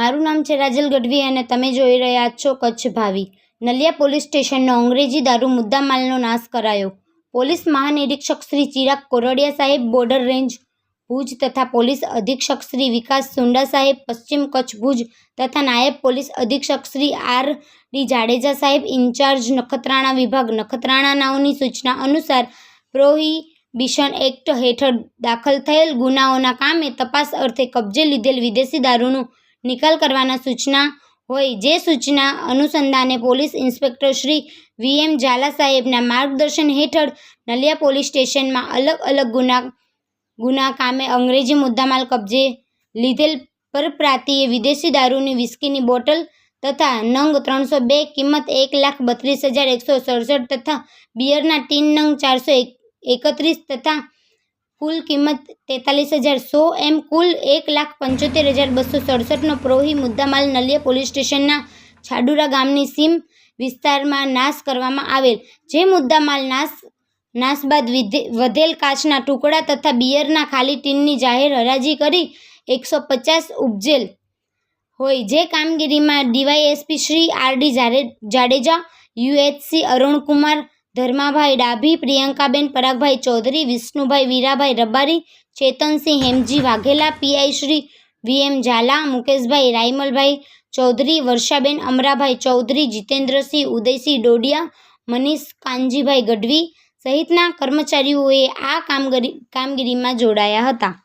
મારું નામ છે રાજલ ગઢવી અને તમે જોઈ રહ્યા છો કચ્છ ભાવી। નલિયા પોલીસ સ્ટેશનનો અંગ્રેજી દારૂ મુદ્દામાલનો નાશ કરાયો। પોલીસ મહાનિરીક્ષક શ્રી ચિરાગ કોરડિયા સાહેબ બોર્ડર રેન્જ ભુજ તથા પોલીસ અધિક્ષક શ્રી વિકાસ સુંડા સાહેબ પશ્ચિમ કચ્છ ભુજ તથા નાયબ પોલીસ અધિક્ષક શ્રી આર.ડી. જાડેજા સાહેબ ઇન્ચાર્જ નખત્રાણા વિભાગ નખત્રાણાનાઓની સૂચના અનુસાર પ્રોહિબિશન એક્ટ હેઠળ દાખલ થયેલ ગુનાઓના કામે તપાસ અર્થે કબજે લીધેલ વિદેશી દારૂનો નિકાલ કરવાના સૂચના હોય જે સૂચના અનુસંધાને પોલીસ ઇન્સ્પેક્ટર શ્રી વી.એમ. ઝાલા સાહેબના માર્ગદર્શન હેઠળ નલિયા પોલીસ સ્ટેશનમાં અલગ અલગ ગુના કામે અંગ્રેજી મુદ્દામાલ કબજે લીધેલ પરપ્રાંતીય વિદેશી દારૂની વિસ્કીની બોટલ તથા નંગ 302 કિંમત 1,32,167 તથા બિયરના ટીન નંગ 431 તથા કુલ કિંમત 43,100 એમ કુલ 1,75,267નો પ્રોહી મુદ્દામાલ નલિયા પોલીસ સ્ટેશનના છાડુરા ગામની સીમ વિસ્તારમાં નાશ કરવામાં આવેલ। જે મુદ્દામાલ નાશ બાદ વધેલ કાચના ટુકડા તથા બિયરના ખાલી ટીનની જાહેર હરાજી કરી 150 ઉપજેલ હોય। જે કામગીરીમાં ડીવાયએસપી શ્રી આર.ડી. જાડેજા, યુએચસી અરુણકુમાર, ધર્માભાઈ ડાભી, પ્રિયંકાબેન પરાગભાઈ ચૌધરી, વિષ્ણુભાઈ વીરાભાઈ રબારી, ચેતનસિંહ હેમજી વાઘેલા, પીઆઈ શ્રી વી.એમ. ઝાલા, મુકેશભાઈ રાયમલભાઈ ચૌધરી, વર્ષાબેન અમરાભાઈ ચૌધરી, જીતેન્દ્રસિંહ ઉદયસિંહ ડોડિયા, મનીષ કાનજીભાઈ ગઢવી સહિતના કર્મચારીઓએ આ કામગીરીમાં જોડાયા હતા।